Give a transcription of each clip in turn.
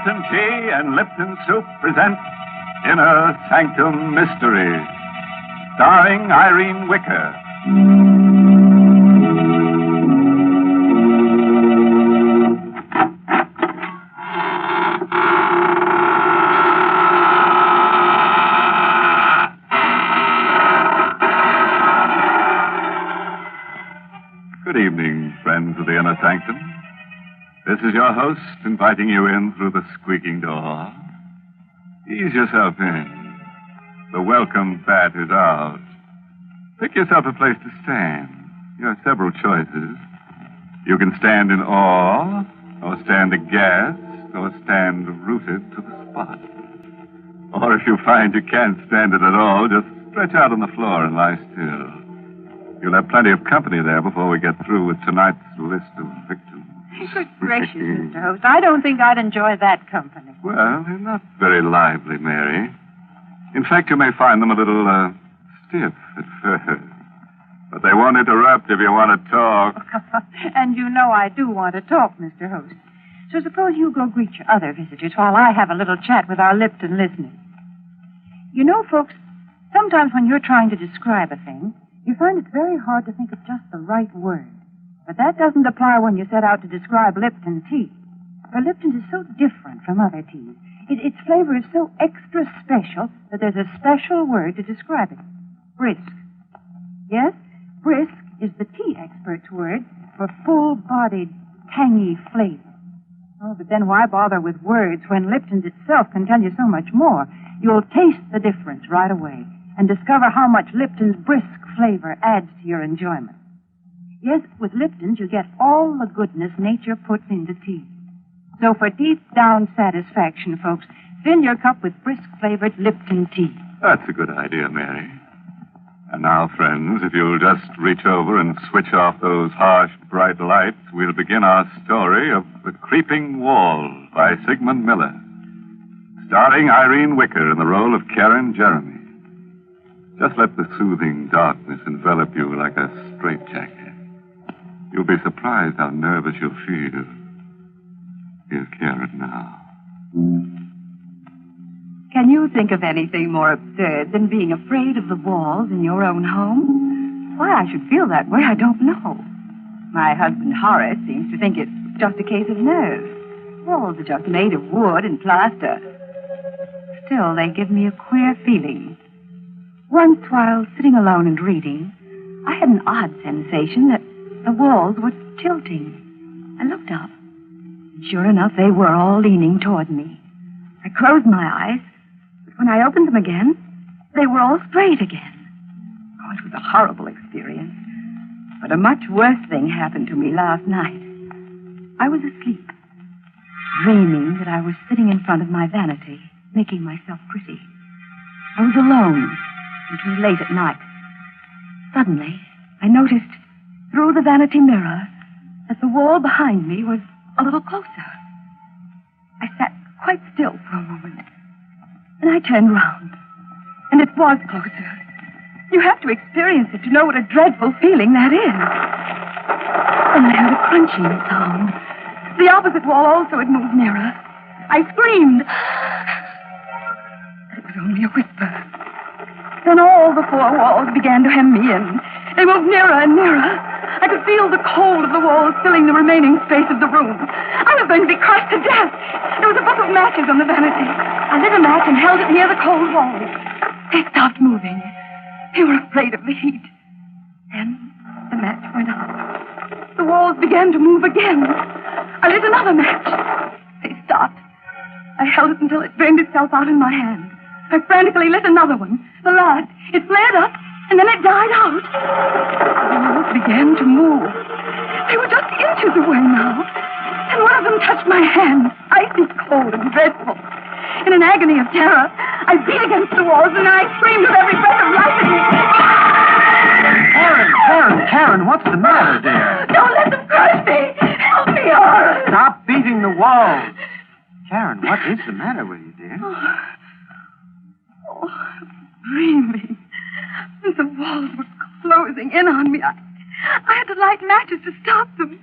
Lipton Tea and Lipton Soup present Inner Sanctum Mystery, starring Irene Wicker. Good evening, friends of the Inner Sanctum. This is your host inviting you in through the squeaking door. Ease yourself in. The welcome bat is out. Pick yourself a place to stand. You have several choices. You can stand in awe, or stand aghast, or stand rooted to the spot. Or if you find you can't stand it at all, just stretch out on the floor and lie still. You'll have plenty of company there before we get through with tonight's list of victims. Good gracious, Mr. Host. I don't think I'd enjoy that company. Well, they're not very lively, Mary. In fact, you may find them a little, stiff at first. But they won't interrupt if you want to talk. And you know I do want to talk, Mr. Host. So suppose you go greet your other visitors while I have a little chat with our Lipton listeners. You know, folks, sometimes when you're trying to describe a thing, you find it's very hard to think of just the right word. But that doesn't apply when you set out to describe Lipton tea. For Lipton is so different from other teas. Its flavor is so extra special that there's a special word to describe it. Brisk. Yes, brisk is the tea expert's word for full-bodied, tangy flavor. Oh, but then why bother with words when Lipton's itself can tell you so much more? You'll taste the difference right away and discover how much Lipton's brisk flavor adds to your enjoyment. Yes, with Lipton's, you get all the goodness nature puts into tea. So for deep-down satisfaction, folks, fill your cup with brisk-flavored Lipton tea. That's a good idea, Mary. And now, friends, if you'll just reach over and switch off those harsh, bright lights, we'll begin our story of The Creeping Wall by Sigmund Miller, starring Irene Wicker in the role of Karen Jeremy. Just let the soothing darkness envelop you like a straitjacket. You'll be surprised how nervous you'll feel. Here's Karen now. Can you think of anything more absurd than being afraid of the walls in your own home? Why I should feel that way, I don't know. My husband Horace seems to think it's just a case of nerves. Walls are just made of wood and plaster. Still, they give me a queer feeling. Once, while sitting alone and reading, I had an odd sensation that the walls were tilting. I looked up. Sure enough, they were all leaning toward me. I closed my eyes, but when I opened them again, they were all straight again. Oh, it was a horrible experience. But a much worse thing happened to me last night. I was asleep, dreaming that I was sitting in front of my vanity, making myself pretty. I was alone. It was late at night. Suddenly, I noticed through the vanity mirror that the wall behind me was a little closer. I sat quite still for a moment, and I turned round, and it was closer. You have to experience it to know what a dreadful feeling that is. Then I heard a crunching sound. The opposite wall also had moved nearer. I screamed. But it was only a whisper. Then all the four walls began to hem me in. They moved nearer and nearer. I could feel the cold of the walls filling the remaining space of the room. I was going to be crushed to death. There was a book of matches on the vanity. I lit a match and held it near the cold walls. They stopped moving. They were afraid of the heat. Then the match went out. The walls began to move again. I lit another match. They stopped. I held it until it burned itself out in my hand. I frantically lit another one. The last. It flared up, and then it died out. The walls began to move. They were just inches away now. And one of them touched my hand, icy cold and dreadful. In an agony of terror, I beat against the walls, and then I screamed with every breath of life in me. Karen, what's the matter, dear? Don't let them crush me. Help me, Horace. Stop beating the walls. Karen, what is the matter with you, dear? Dreaming. The walls were closing in on me. I had to light matches to stop them.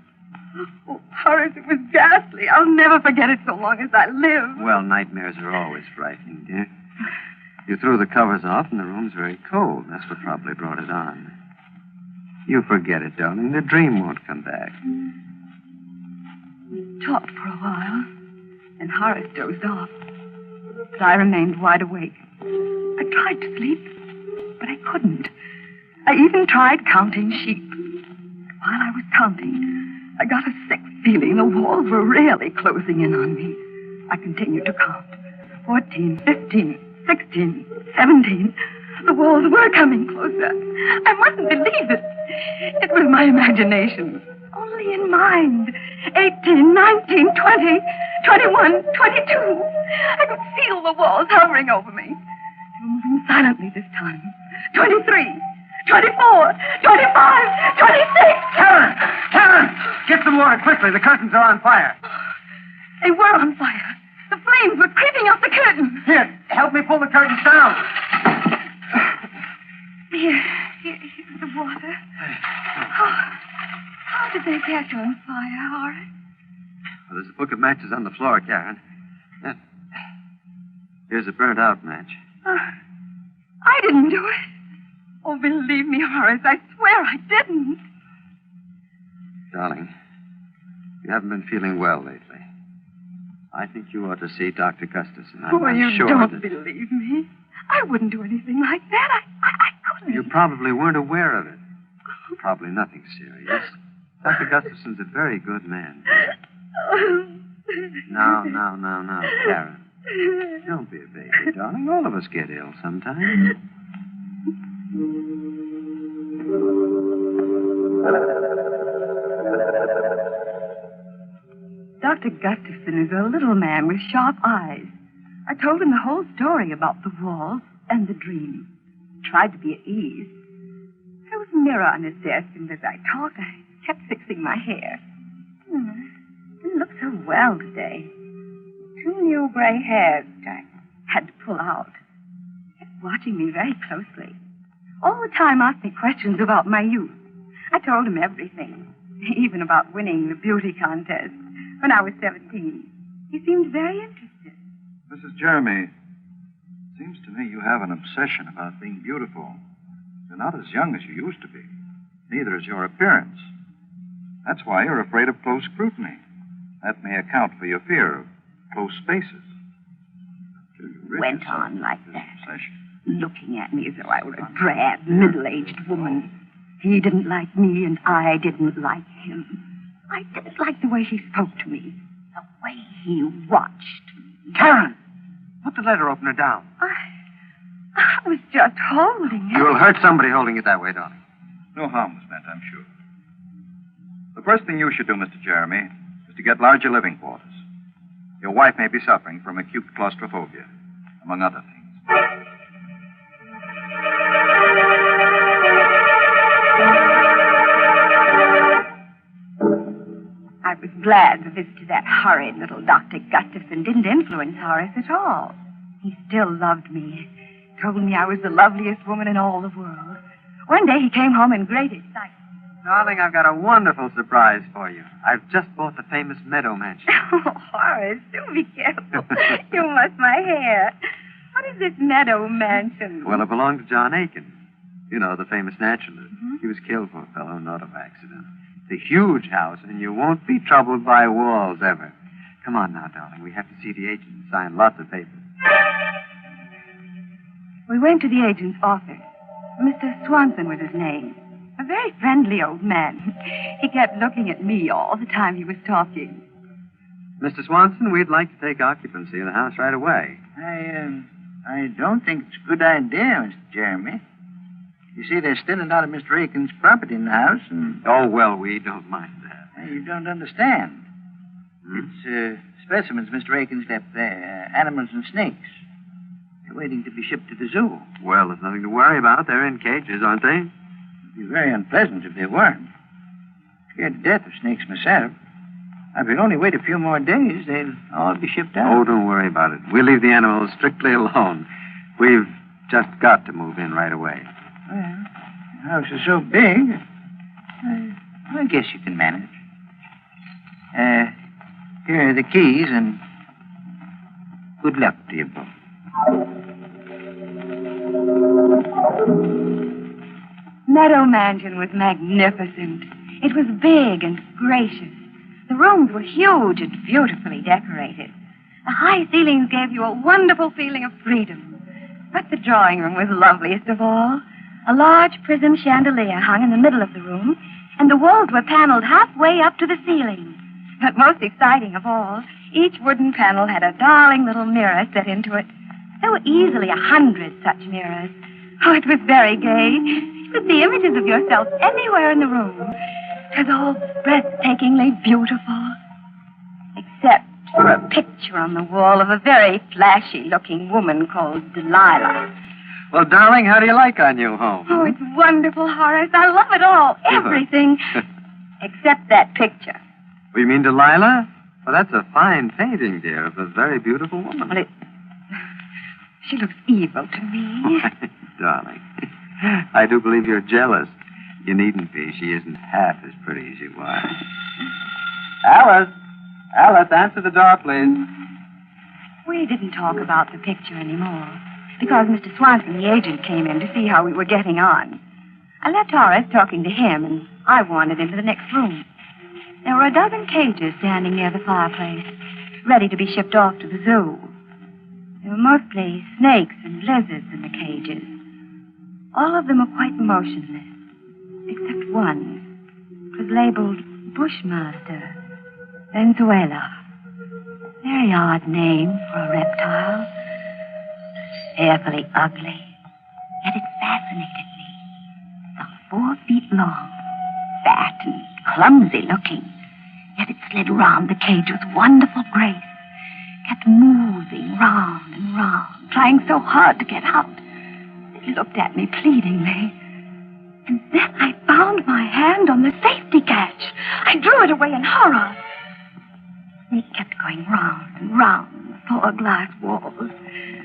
Oh, Horace, it was ghastly. I'll never forget it so long as I live. Well, nightmares are always frightening, dear. You threw the covers off and the room's very cold. That's what probably brought it on. You forget it, darling. The dream won't come back. We talked for a while, and Horace dozed off. But I remained wide awake. I tried to sleep, but I couldn't. I even tried counting sheep. While I was counting, I got a sick feeling the walls were really closing in on me. I continued to count. 14, 15, 16, 17. The walls were coming closer. I mustn't believe it. It was my imagination. Only in mind. 18, 19, 20, 21, 22. I could feel the walls hovering over me. They were moving silently this time. 23, 24, 25, 26. Karen! Karen! Get some water quickly. The curtains are on fire. They were on fire. The flames were creeping up the curtains. Here, help me pull the curtains down. Here's the water. How did they catch on fire, Horace? Well, there's a book of matches on the floor, Karen. Here's a burnt-out match. I didn't do it. Oh, believe me, Horace, I swear I didn't. Darling, you haven't been feeling well lately. I think you ought to see Dr. Gustafson. I'm you sure don't that... believe me. I wouldn't do anything like that. I couldn't. You probably weren't aware of it. Probably nothing serious. Dr. Gustafson's a very good man. Now, Karen. Don't be a baby, darling. All of us get ill sometimes. Dr. Gustafson is a little man with sharp eyes. I told him the whole story about the walls and the dream. Tried to be at ease. There was a mirror on his desk, and as I talked, I kept fixing my hair. Didn't look so well today. 2 new gray hairs that I had to pull out. He kept watching me very closely. All the time asked me questions about my youth. I told him everything, even about winning the beauty contest when I was 17. He seemed very interested. Mrs. Jeremy, it seems to me you have an obsession about being beautiful. You're not as young as you used to be. Neither is your appearance. That's why you're afraid of close scrutiny. That may account for your fear of close spaces. Went on like that, obsession. looking at me as though I were a drab, middle-aged woman. He didn't like me, and I didn't like him. I didn't like the way he spoke to me, the way he watched me. Karen! Put the letter opener down. I was just holding it. You'll hurt somebody holding it that way, darling. No harm was meant, I'm sure. The first thing you should do, Mr. Jeremy, is to get larger living quarters. Your wife may be suffering from acute claustrophobia, among other things. I was glad the visit to that horrid little Dr. Gustafson didn't influence Horace at all. He still loved me. Told me I was the loveliest woman in all the world. One day he came home in great excitement. Darling, I've got a wonderful surprise for you. I've just bought the famous meadow mansion. Oh, Horace, do be careful. You must my hair. What is this meadow mansion? Well, it belonged to John Aiken. You know, the famous naturalist. Mm-hmm. He was killed, poor fellow, in an auto accident. It's a huge house, and you won't be troubled by walls ever. Come on now, darling. We have to see the agent and sign lots of papers. We went to the agent's office. Mr. Swanson was his name. A very friendly old man. He kept looking at me all the time he was talking. Mr. Swanson, we'd like to take occupancy of the house right away. I don't think it's a good idea, Mr. Jeremy. You see, there's still a lot of Mr. Aiken's property in the house, and... Oh, well, we don't mind that. You don't understand. It's specimens Mr. Aiken's left there, animals and snakes. They're waiting to be shipped to the zoo. Well, there's nothing to worry about. They're in cages, aren't they? It'd be very unpleasant if they weren't. Scared to death of snakes myself. If we only wait a few more days, they'll all be shipped out. Oh, don't worry about it. We'll leave the animals strictly alone. We've just got to move in right away. Well, the house is so big, I guess you can manage. Here are the keys, and good luck to you both. Meadow Mansion was magnificent. It was big and gracious. The rooms were huge and beautifully decorated. The high ceilings gave you a wonderful feeling of freedom. But the drawing room was loveliest of all. A large prism chandelier hung in the middle of the room, and the walls were paneled halfway up to the ceiling. But most exciting of all, each wooden panel had a darling little mirror set into it. There were easily 100 such mirrors. Oh, it was very gay. You could see images of yourself anywhere in the room. It was all breathtakingly beautiful. Except for a picture on the wall of a very flashy-looking woman called Delilah. Well, darling, how do you like our new home? Oh, it's wonderful, Horace. I love it all. Everything. Except that picture. Oh, you mean Delilah? Well, that's a fine painting, dear, of a very beautiful woman. Well, she looks evil to me. Darling, I do believe you're jealous. You needn't be. She isn't half as pretty as you are. Alice, answer the door, please. We didn't talk about the picture anymore because Mr. Swanson, the agent, came in to see how we were getting on. I left Horace talking to him, and I wandered into the next room. There were a dozen cages standing near the fireplace, ready to be shipped off to the zoo. There were mostly snakes and lizards in the cages. All of them were quite motionless, except one. It was labeled Bushmaster, Venezuela. Very odd name for a reptile. Fearfully ugly, yet it fascinated me. About 4 feet long, fat and clumsy looking, yet it slid round the cage with wonderful grace, kept moving round and round, trying so hard to get out. It looked at me pleadingly, and then I found my hand on the safety catch. I drew it away in horror. The snake kept going round and round the 4 glass walls.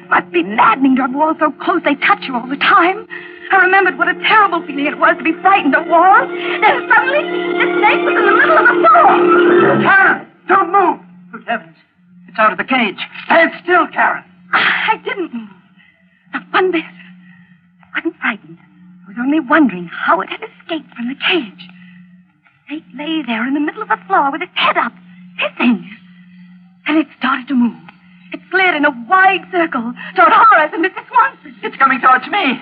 Must be maddening to have walls so close they touch you all the time. I remembered what a terrible feeling it was to be frightened of walls. Then suddenly, the snake was in the middle of the floor. Karen, don't move! Good heavens, it's out of the cage. Stand still, Karen. I didn't move. Not one bit. I wasn't frightened. I was only wondering how it had escaped from the cage. The snake lay there in the middle of the floor with its head up, hissing. And it started to move. It slid in a wide circle toward Horace and Mrs. Swanson. It's coming towards me.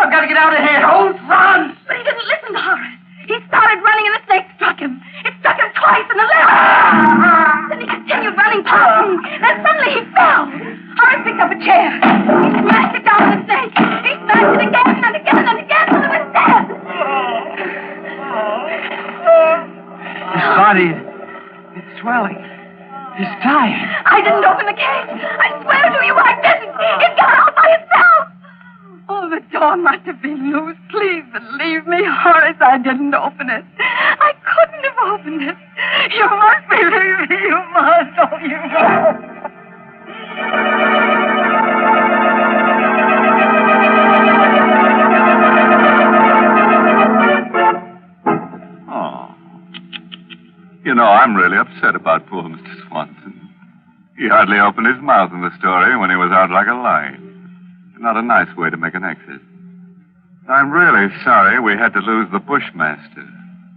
I've got to get out of here. Don't run! But he didn't listen to Horace. He started running and the snake struck him. It struck him twice in the left. Then he continued running past me. Then suddenly he fell. Horace picked up a chair. He smashed it down on the snake. He smashed it again and again and again until it was dead. His body, it's swelling. He's dying. I didn't open the cage. I swear to you I didn't. It got out by itself. Oh, the door must have been loose. Please believe me, Horace. I didn't open it. I couldn't have opened it. You must believe me. You must. Oh, you must. You know, I'm really upset about poor Mr. Swanson. He hardly opened his mouth in the story when he was out like a light. Not a nice way to make an exit. I'm really sorry we had to lose the Bushmaster.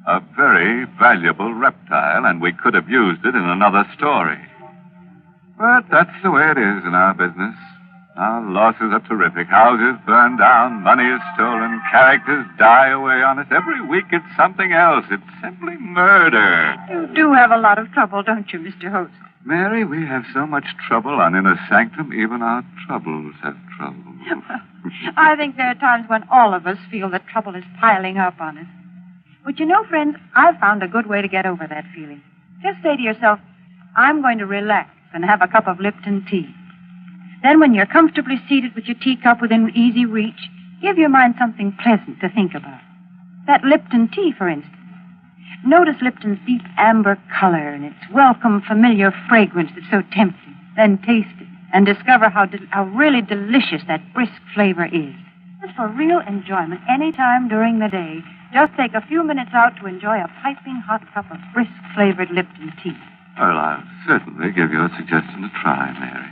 A very valuable reptile, and we could have used it in another story. But that's the way it is in our business. Our losses are terrific. Houses burn down, money is stolen, characters die away on us. Every week it's something else. It's simply murder. You do have a lot of trouble, don't you, Mr. Host? Mary, we have so much trouble on Inner Sanctum, even our troubles have trouble. I think there are times when all of us feel that trouble is piling up on us. But you know, friends, I've found a good way to get over that feeling. Just say to yourself, I'm going to relax and have a cup of Lipton tea. Then when you're comfortably seated with your teacup within easy reach, give your mind something pleasant to think about. That Lipton tea, for instance. Notice Lipton's deep amber color and its welcome, familiar fragrance that's so tempting. Then taste it and discover how really delicious that brisk flavor is. Just for real enjoyment any time during the day, Just take a few minutes out to enjoy a piping hot cup of brisk-flavored Lipton tea. Well, I'll certainly give your suggestion a try, Mary.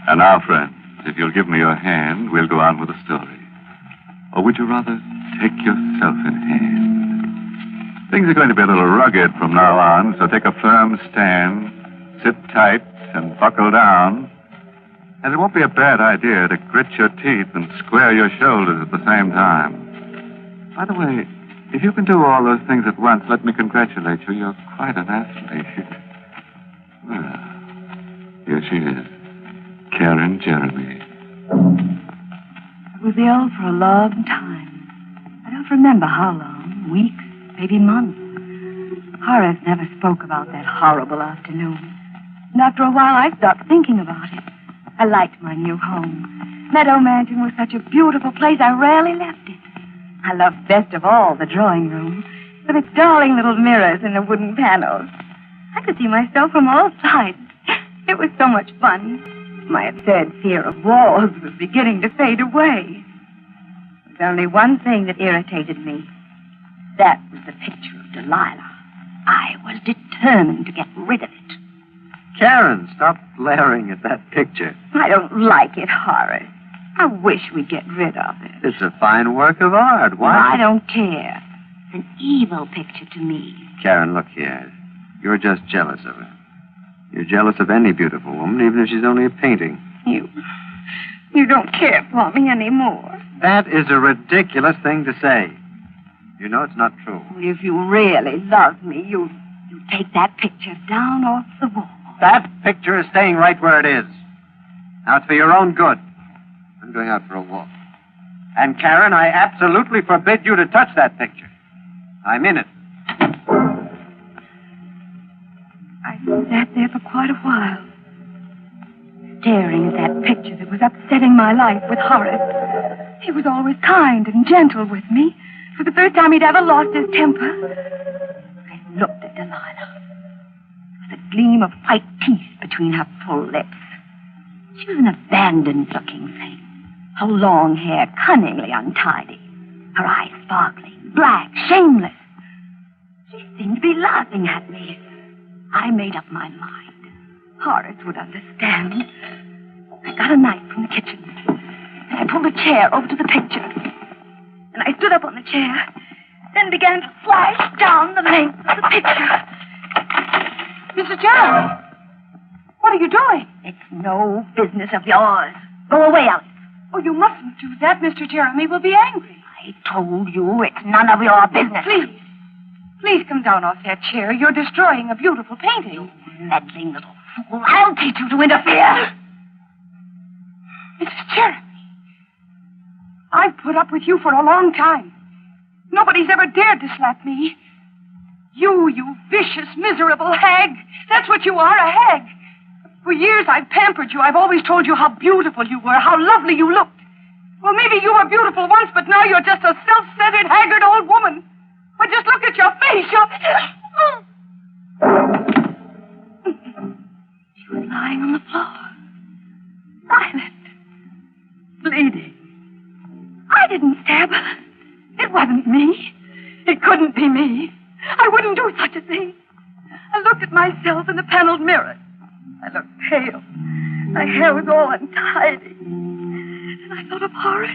And now, friends, if you'll give me your hand, we'll go on with the story. Or would you rather take yourself in hand? Things are going to be a little rugged from now on, so take a firm stand, sit tight, and buckle down. And it won't be a bad idea to grit your teeth and square your shoulders at the same time. By the way, if you can do all those things at once, let me congratulate you. You're quite an athlete. Well, here she is, Karen Jeremy. I was ill for a long time. I don't remember how long. Weeks, maybe months. Horace never spoke about that horrible afternoon. And after a while, I stopped thinking about it. I liked my new home. Meadow Mansion was such a beautiful place, I rarely left it. I loved best of all the drawing room, with its darling little mirrors and the wooden panels. I could see myself from all sides. It was so much fun. My absurd fear of walls was beginning to fade away. There was only one thing that irritated me. That was the picture of Delilah. I was determined to get rid of it. Karen, stop glaring at that picture. I don't like it, Horace. I wish we'd get rid of it. It's a fine work of art. Why? I don't care. It's an evil picture to me. Karen, look here. You're just jealous of her. You're jealous of any beautiful woman, even if she's only a painting. You don't care for me anymore. That is a ridiculous thing to say. You know it's not true. If you really love me, you take that picture down off the wall. That picture is staying right where it is. Now, it's for your own good. I'm going out for a walk. And, Karen, I absolutely forbid you to touch that picture. I'm in it. I sat there for quite a while, staring at that picture that was upsetting my life with Horace. He was always kind and gentle with me. For the first time he'd ever lost his temper. I looked at Delilah. There was a gleam of white teeth between her full lips. She was an abandoned-looking thing. Her long hair cunningly untidy. Her eyes sparkling, black, shameless. She seemed to be laughing at me. I made up my mind. Horace would understand. I got a knife from the kitchen. And I pulled a chair over to the picture. And I stood up on the chair, then began to slash down the length of the picture. Mrs. Jeremy, what are you doing? It's no business of yours. Go away, Alice. Oh, you mustn't do that. Mr. Jeremy will be angry. I told you it's none of your business. Please come down off that chair. You're destroying a beautiful painting. You meddling little fool. I'll teach you to interfere. Mrs. Jeremy, I've put up with you for a long time. Nobody's ever dared to slap me. You vicious, miserable hag. That's what you are, a hag. For years I've pampered you. I've always told you how beautiful you were, how lovely you looked. Well, maybe you were beautiful once, but now you're just a self-centered, haggard old woman. But just look at your face. She was lying on the floor, silent, bleeding. I didn't stab her. It wasn't me. It couldn't be me. I wouldn't do such a thing. I looked at myself in the paneled mirror. I looked pale. My hair was all untidy. And I thought of Horace.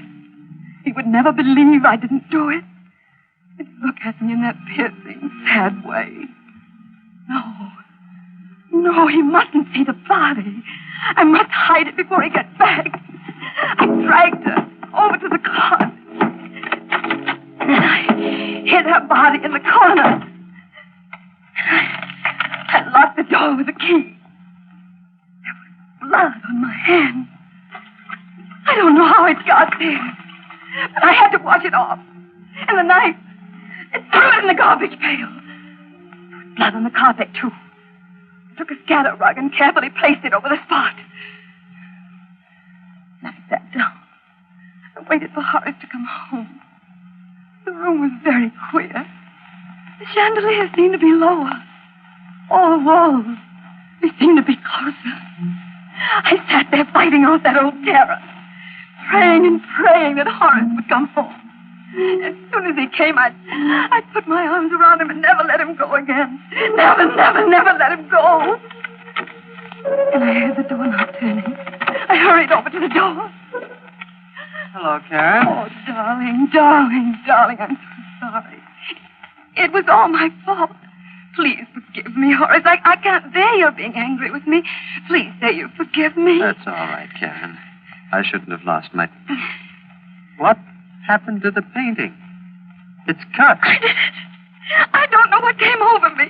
He would never believe I didn't do it. He'd look at me in that piercing, sad way. No, he mustn't see the body. I must hide it before he gets back. I dragged her over to the closet. And then I hid her body in the corner. I locked the door with a key. There was blood on my hand. I don't know how it got there, but I had to wash it off. And the knife, I threw it in the garbage pail. There was blood on the carpet, too. I took a scatter rug and carefully placed it over the spot. And I sat down and waited for Horace to come home. The room was very queer. The chandelier seemed to be lower. All the walls, they seemed to be closer. I sat there fighting off that old terror, praying and praying that Horace would come home. As soon as he came, I'd put my arms around him and never let him go again. Never let him go. And I heard the doorknob turning. I hurried over to the door. Hello, Karen. Oh, darling, I'm so sorry. It was all my fault. Please forgive me, Horace. I can't bear your being angry with me. Please say you forgive me. That's all right, Karen. I shouldn't have lost my... What happened to the painting? It's cut. I did it. I don't know what came over me.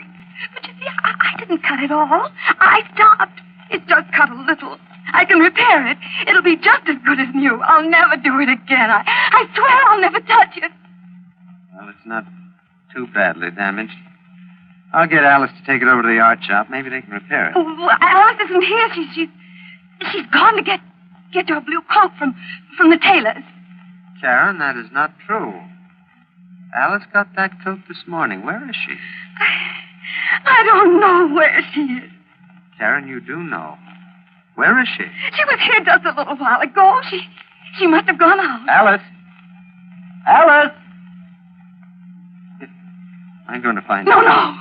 But you see, I didn't cut it all. I stopped. It's just cut a little. I can repair it. It'll be just as good as new. I'll never do it again. I swear I'll never touch it. Well, it's not too badly damaged. I'll get Alice to take it over to the art shop. Maybe they can repair it. Oh, Alice isn't here. She's gone to get your blue coat from the tailor's. Karen, that is not true. Alice got that coat this morning. Where is she? I don't know where she is. Karen, you do know. Where is she? She was here just a little while ago. She must have gone out. Alice! Alice! I'm going to find her. No.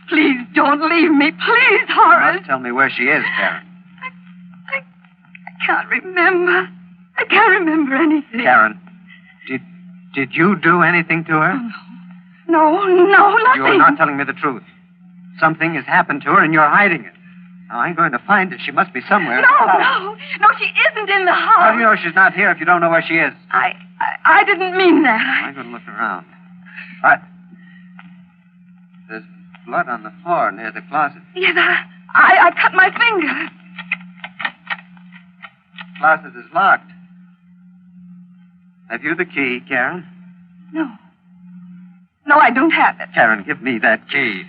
Please don't leave me. Please, Horace. You must tell me where she is, Karen. I can't remember. I can't remember anything. Karen, did you do anything to her? No, nothing. You are not telling me the truth. Something has happened to her and you're hiding it. Now, I'm going to find her. She must be somewhere. No, she isn't in the house. How do you know she's not here if you don't know where she is? I didn't mean that. I'm going to look around. All right. There's blood on the floor near the closet. Yes, I cut my finger. The closet is locked. Have you the key, Karen? No, I don't have it. Karen, give me that key.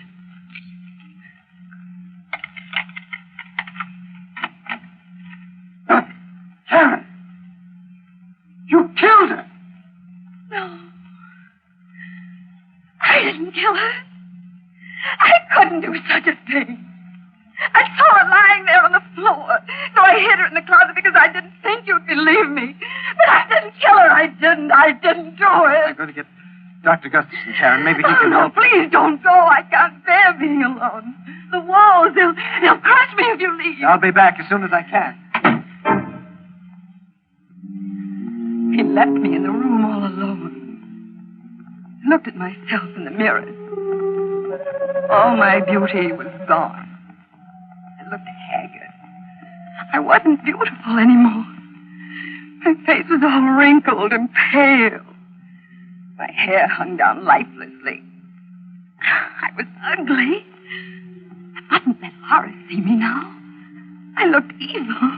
Karen! You killed her! No. I didn't kill her. I couldn't do such a thing. I saw her lying there on the floor, so I hid her in the closet because I didn't think you'd believe me. But I didn't kill her. I didn't do it. I'm going to get Dr. Gustafson, Karen. Maybe he can No, help. please don't go. I can't bear being alone. The walls, they'll crush me if you leave. I'll be back as soon as I can. He left me in the room all alone. I looked at myself in the mirror. All my beauty was gone. I looked haggard. I wasn't beautiful anymore. My face was all wrinkled and pale. My hair hung down lifelessly. I was ugly. I mustn't let Horace see me now. I looked evil.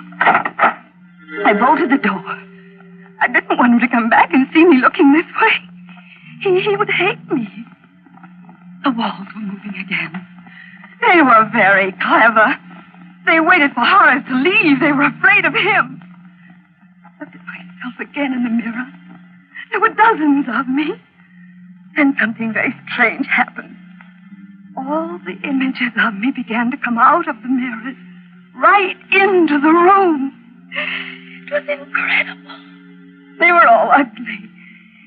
I bolted the door. I didn't want him to come back and see me looking this way. He would hate me. The walls were moving again. They were very clever. They waited for Horace to leave. They were afraid of him. I looked at myself again in the mirror. There were dozens of me. Then something very strange happened. All the images of me began to come out of the mirrors, right into the room. It was incredible. They were all ugly.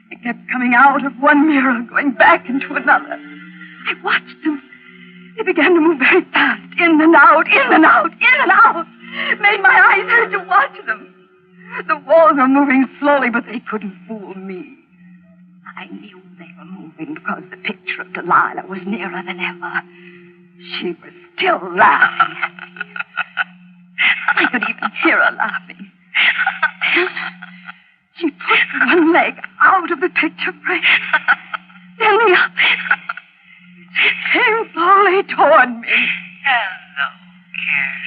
They kept coming out of one mirror, going back into another. I watched them. They began to move very fast, in and out, in and out, in and out. It made my eyes hurt to watch them. The walls were moving slowly, but they couldn't fool me. I knew they were moving because the picture of Delilah was nearer than ever. She was still laughing at me. I could even hear her laughing. She pushed one leg out of the picture frame, then the other. She came slowly toward me. Hello, Karen.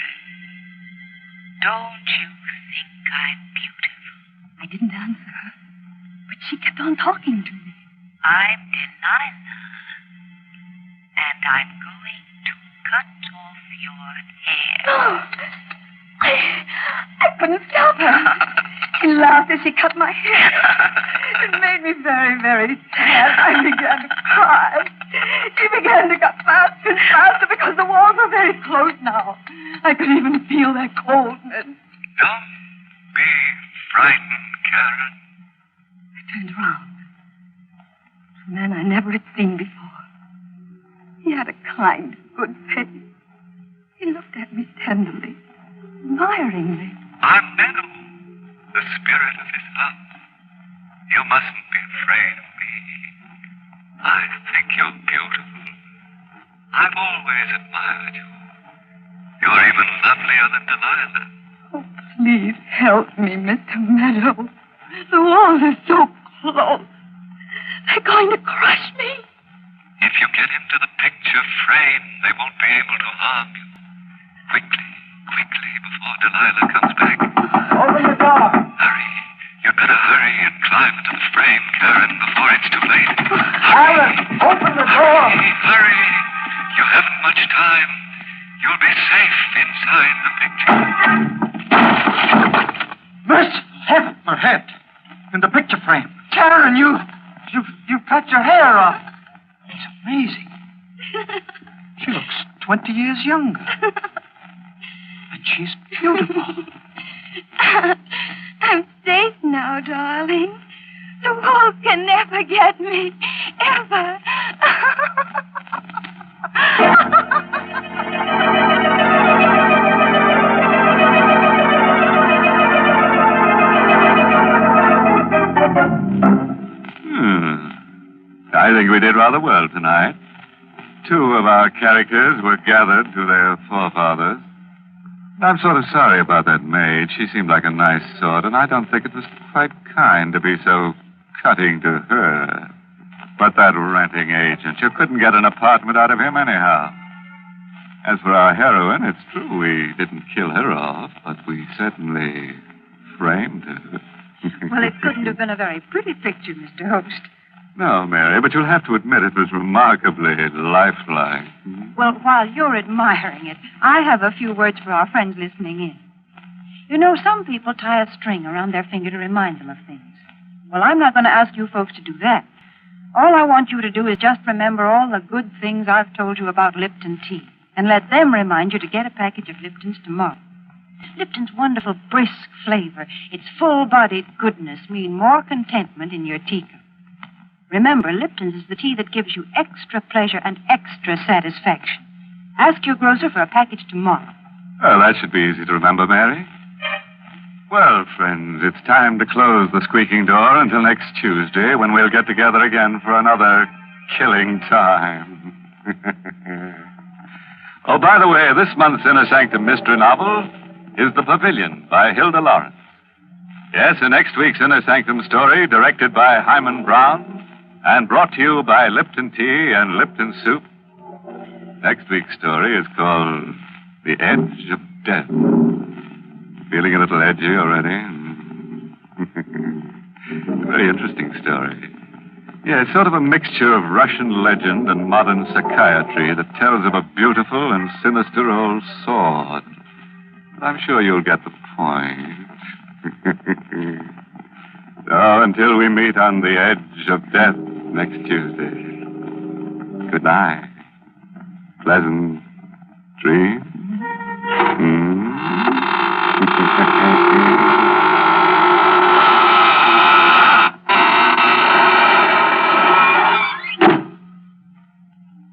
Don't you think I'm beautiful? I didn't answer her, but she kept on talking to me. I'm Delilah, and I'm going to cut off your hair. I couldn't stop her. She laughed as she cut my hair. It made me very, very sad. I began to cry. She began to cut faster and faster because the walls were very close now. I could even feel their coldness. Don't be frightened, Karen. I turned around. A man I never had seen before. He had a kind, good face. He looked at me tenderly, admiringly. I'm Meadow, the spirit of his love. You mustn't be afraid of me. I think you're beautiful. I've always admired you. You're even lovelier than Delilah. Oh, please help me, Mr. Meadow. The walls are so close. They're going to crush me. If you get into the picture frame, they won't be able to harm you. Quickly, before Delilah comes back. Open the door. Hurry. You'd better hurry and climb into the frame, Karen, before it's too late. Alan, open the door. Hurry. You haven't much time. You'll be safe inside the picture. Merciful heaven, her head in the picture frame. Karen, you've cut your hair off. It's amazing. She looks 20 years younger. And she's beautiful. I'm safe now, darling. The wolf can never get me. Ever. I think we did rather well tonight. Two of our characters were gathered to their forefathers. I'm sort of sorry about that maid. She seemed like a nice sort, and I don't think it was quite kind to be so cutting to her. But that renting agent, you couldn't get an apartment out of him anyhow. As for our heroine, it's true we didn't kill her off, but we certainly framed her. Well, it couldn't have been a very pretty picture, Mr. Host. No, Mary, but you'll have to admit it was remarkably lifelike. Well, while you're admiring it, I have a few words for our friends listening in. You know, some people tie a string around their finger to remind them of things. Well, I'm not going to ask you folks to do that. All I want you to do is just remember all the good things I've told you about Lipton tea, and let them remind you to get a package of Lipton's tomorrow. Lipton's wonderful brisk flavor, its full-bodied goodness mean more contentment in your teacup. Remember, Lipton's is the tea that gives you extra pleasure and extra satisfaction. Ask your grocer for a package tomorrow. Well, that should be easy to remember, Mary. Well, friends, it's time to close the squeaking door until next Tuesday, when we'll get together again for another killing time. Oh, by the way, this month's Inner Sanctum mystery novel is The Pavilion by Hilda Lawrence. Yes, in next week's Inner Sanctum story, directed by Hyman Brown, and brought to you by Lipton Tea and Lipton Soup. Next week's story is called The Edge of Death. Feeling a little edgy already? Very interesting story. Yeah, it's sort of a mixture of Russian legend and modern psychiatry that tells of a beautiful and sinister old sword. But I'm sure you'll get the point. So, until we meet on the edge of death next Tuesday, good night. Pleasant dreams.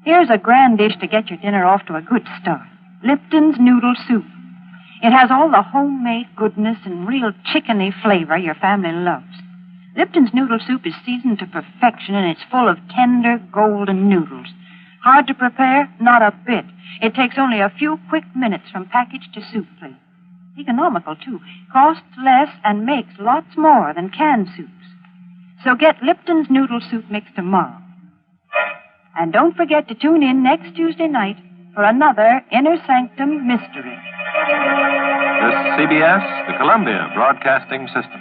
Here's a grand dish to get your dinner off to a good start. Lipton's Noodle Soup. It has all the homemade goodness and real chickeny flavor your family loves. Lipton's Noodle Soup is seasoned to perfection, and it's full of tender, golden noodles. Hard to prepare? Not a bit. It takes only a few quick minutes from package to soup plate. Economical, too. Costs less and makes lots more than canned soups. So get Lipton's Noodle Soup mix tomorrow. And don't forget to tune in next Tuesday night for another Inner Sanctum mystery. This is CBS, the Columbia Broadcasting System.